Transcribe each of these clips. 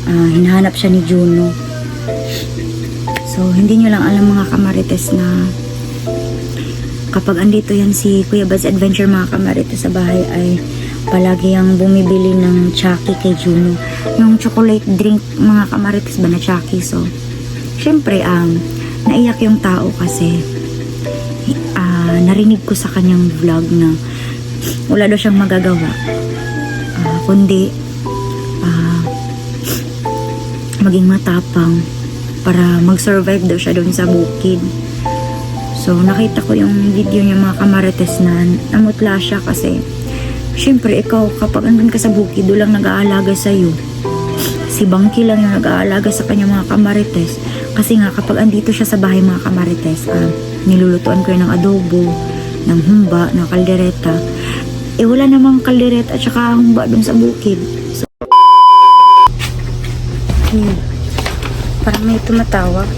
hinahanap siya ni Juno. So, hindi nyo lang alam mga kamarites na kapag andito yan si Kuya Bad's Adventure mga kamarites sa bahay ay palagi ang bumibili ng Chucky kay Juno. Yung chocolate drink mga kamarites ba na Chucky. So, syempre, naiyak yung tao kasi narinig ko sa kanyang vlog na wala daw siyang magagawa. Kundi maging matapang para mag-survive daw siya doon sa bukid. So, nakita ko yung video niya mga kamarites na namutla siya kasi syempre, ikaw kapag andun ka sa bukid, doon lang nag-aalaga sa'yo. Si Bangki lang yung nag-aalaga sa kanya mga kamarites. Kasi nga, kapag andito siya sa bahay mga kamarites, nilulutuan ko yun ng adobo, ng humba, ng kaldereta. Wala namang kaldereta at saka humba doon sa bukid. So, parang may tumatawag.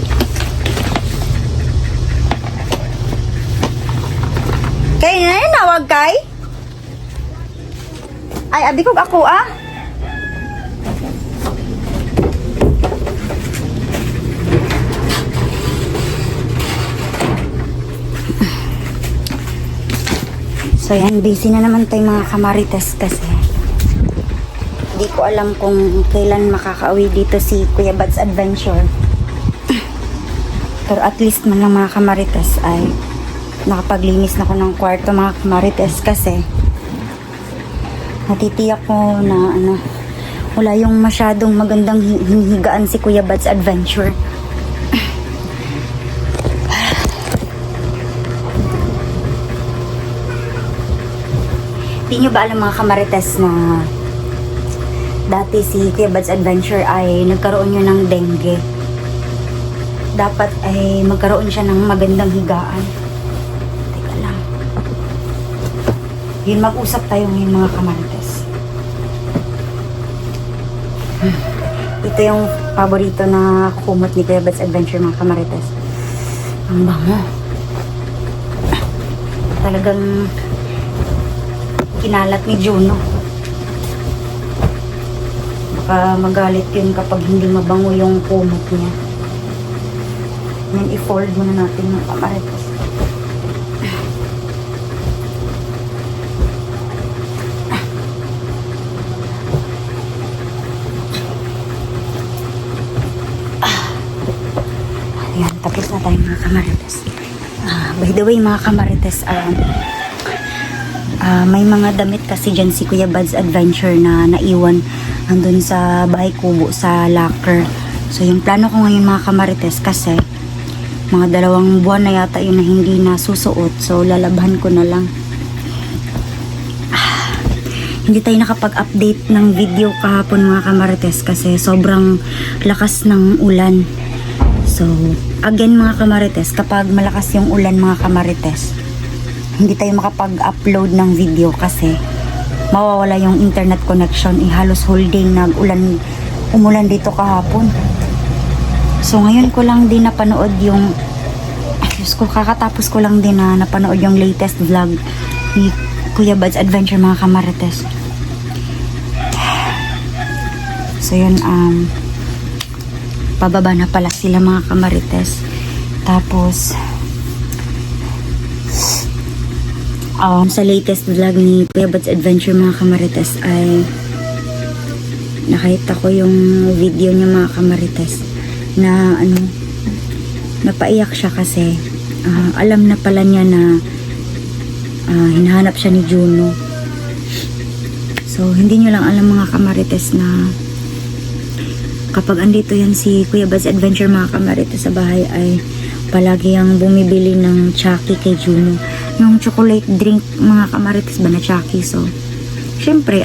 Kaya na yun, nawag kay? Ay, abi kog ako So yan, busy na naman tayo mga kamarites kasi hindi ko alam kung kailan makakauwi dito si Kuya Bad's Adventure. Pero at least man lang mga kamarites ay nakapaglinis na ko ng kwarto mga kamarites kasi natitiyak ko na wala yung masyadong magandang hinihigaan si Kuya Bad's Adventure. Di nyo ba alam mga kamarites na dati si Kuya Bad's Adventure ay nagkaroon yun ng dengue. Dapat ay magkaroon siya ng magandang higaan. Teka lang. Yun, mag-usap tayo ngayon mga kamarites. Ito yung paborito na kumot ni Kuya Bad's Adventure mga kamarites. Ang bango. Talagang kinalat ni Juno. Baka magalit yun kapag hindi mabango yung kumot niya. Yan, i-fold muna natin mga kamarites. Ayan, tapos na tayo mga kamarites. By the way mga kamarites, may mga damit kasi dyan si Kuya Bad's Adventure na naiwan andun sa bahay kubo sa locker. So yung plano ko ngayon mga kamarites kasi mga 2 buwan na yata yun na hindi na susuot. So lalabhan ko na lang. Hindi tayo nakapag-update ng video kahapon mga kamarites kasi sobrang lakas ng ulan. So again mga kamarites, kapag malakas yung ulan mga kamarites, hindi tayo makapag-upload ng video kasi mawawala yung internet connection. Halos whole day umulan dito kahapon. So ngayon ko lang din napanood yung kakatapos ko lang din na napanood yung latest vlog ni Kuya Bad's Adventure mga kamarites. So yun, pababa na pala sila mga kamarites. Tapos sa latest vlog ni Kuya Bad's Adventure mga kamarites ay nakita ko yung video niya mga kamarites na napaiyak siya kasi alam na pala niya na hinahanap siya ni Juno. So hindi nyo lang alam mga kamarites na kapag andito yan si Kuya Bad's Adventure mga kamarites sa bahay ay palagi ang bumibili ng Chucky kay Juno. Yung chocolate drink mga kamarites ba na Chucky. So syempre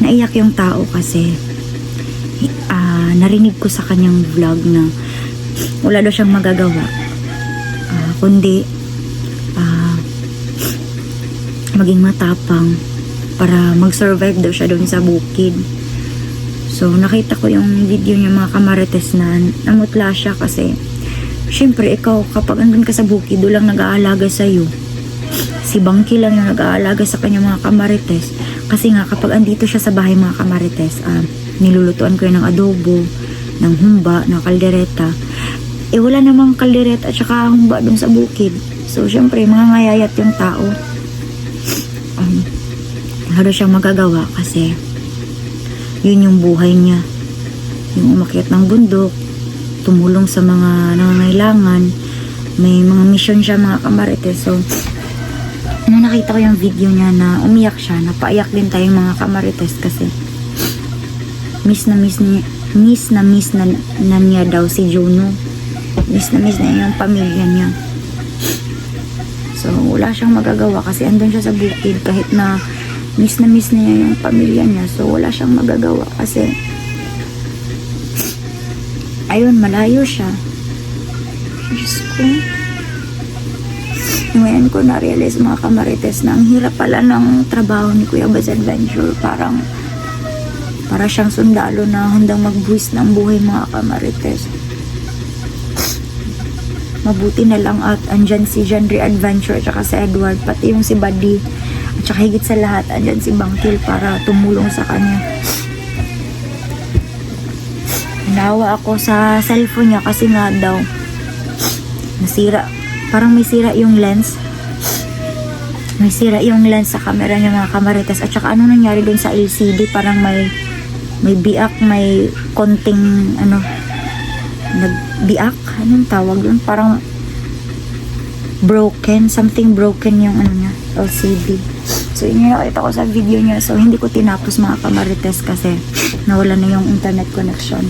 naiyak yung tao kasi narinig ko sa kanyang vlog na wala daw siyang magagawa kundi maging matapang para mag-survive daw siya doon sa bukid. So nakita ko yung video niya mga kamarites na namutla siya kasi syempre, ikaw kapag andun ka sa bukid, doon lang nag-aalaga sa'yo. Si Bangki lang yung nag-aalaga sa kanya mga kamarites. Kasi nga, kapag andito siya sa bahay mga kamarites, nilulutuan ko yun ng adobo, ng humba, ng kaldereta. Eh wala namang kaldereta at saka humba dun sa bukid. So syempre mga ngayayat yung tao. Wala siyang magagawa kasi yun yung buhay niya. Yung umakyat ng bundok, tumulong sa mga nangangailangan, may mga mission siya mga kamarites. So nung nakita ko yung video niya na umiyak siya, napaiyak din tayong mga kamarites kasi miss na niya daw si Juno. Miss na niya yung pamilya niya. So wala siyang magagawa kasi andun siya sa bukid kahit na miss na niya yung pamilya niya. So wala siyang magagawa kasi ayun, malayo siya. Diyos ko. Ngayon ko na-realize mga kamarites na ang hirap pala ng trabaho ni Kuya Baz Adventure. Para siyang sundalo na handang magbuwis ng buhay mga kamarites. Mabuti na lang at andyan si Janry Adventure at saka si Edward, pati yung si Buddy. At saka higit sa lahat, andyan si Bangkil para tumulong sa kanya. Nawa ako sa cellphone niya kasi nga daw nasira. Parang may sira yung lens. May sira yung lens sa camera niya mga kamarites. At saka ano nangyari dun sa LCD, parang may biak, may konting nagbiak, anong tawag dun, parang broken, something broken yung niya, LCD. So yun yung nakita ko sa video niya. So hindi ko tinapos mga kamarites kasi nawala na yung internet connection.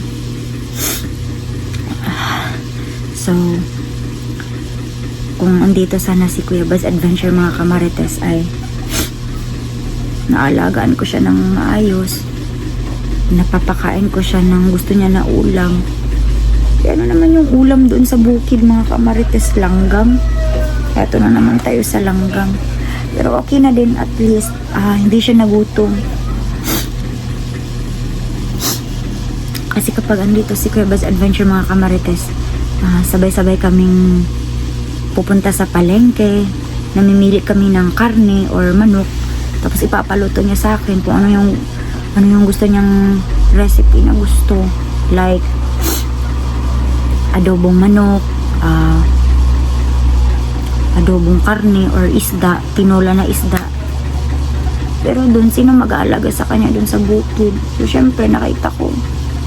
So kung andito sana si Kuya Baz Adventure mga kamarites ay naalagaan ko siya ng maayos, napapakain ko siya ng gusto niya na ulam. Kaya ano naman yung ulam doon sa bukid mga kamarites? Langgam. Eto na naman tayo sa langgam. Pero okay na din, at least hindi siya nagutom. Kasi kapag andito si Kuya Baz Adventure mga kamarites, sabay-sabay kaming pupunta sa palengke, namimili kami ng karne or manok, tapos ipapaluto niya sa akin kung ano yung gusto niyang recipe na gusto, like adobong manok, adobong karne or isda, tinola na isda. Pero dun, sino mag-aalaga sa kanya dun sa bukid? So syempre nakita ko,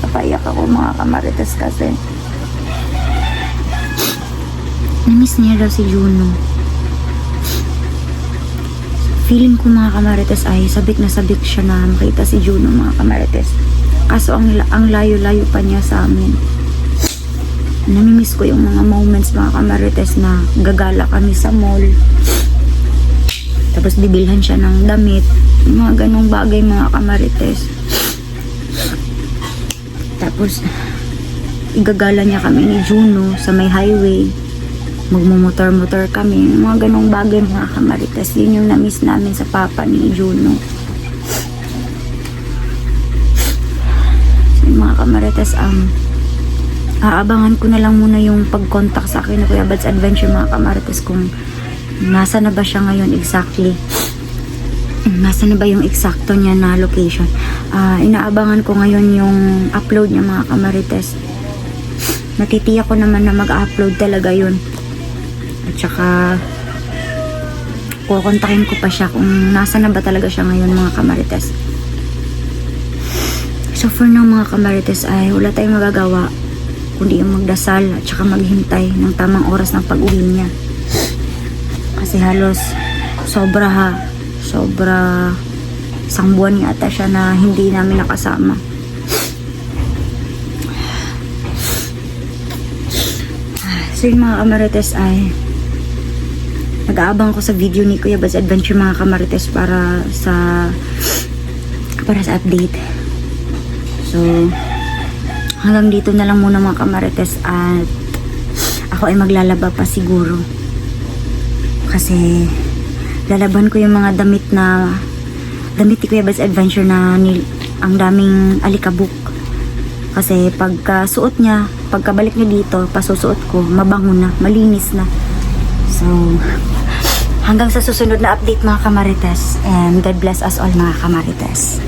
napaiyak ako mga kamarites kasi namiss niya daw si Juno. Feeling ko mga kamarites ay sabik na sabik siya na makita si Juno mga kamarites. Kaso ang layo-layo pa niya sa amin. Namimiss ko yung mga moments mga kamarites na gagala kami sa mall. Tapos bibilhan siya ng damit. Mga ganong bagay mga kamarites. Tapos igagala niya kami ni Juno sa may highway. Magmumotor-motor kami. Mga ganong bagay mga kamarites. Yun yung namiss namin sa papa ni Juno. So, mga kamarites, aabangan ko na lang muna yung pag-contact sa akin na Kuya Baz Adventure mga kamarites kung nasa na ba siya ngayon exactly. Nasa na ba yung eksakto niya na location. Inaabangan ko ngayon yung upload niya mga kamarites. Natitiyak ko naman na mag-upload talaga yun. At saka kukontakin ko pa siya kung nasa na ba talaga siya ngayon mga kamarites. So for now mga kamarites ay wala tayong magagawa kundi yung magdasal at saka maghintay ng tamang oras ng pag-uwi niya. Kasi halos sobra isang buwan yata siya na hindi namin nakasama. So yung mga kamarites ay nag-aabang ko sa video ni Kuya Baz Adventure mga kamarites para sa update. So hanggang dito na lang muna mga kamarites at ako ay maglalaba pa siguro. Kasi lalaban ko yung mga damit ni Kuya Baz Adventure na ang daming alikabok. Kasi pagkasuot niya, pagkabalik niya dito, pasusuot ko, mabango na, malinis na. So, hanggang sa susunod na update mga kamarites. And God bless us all mga kamarites.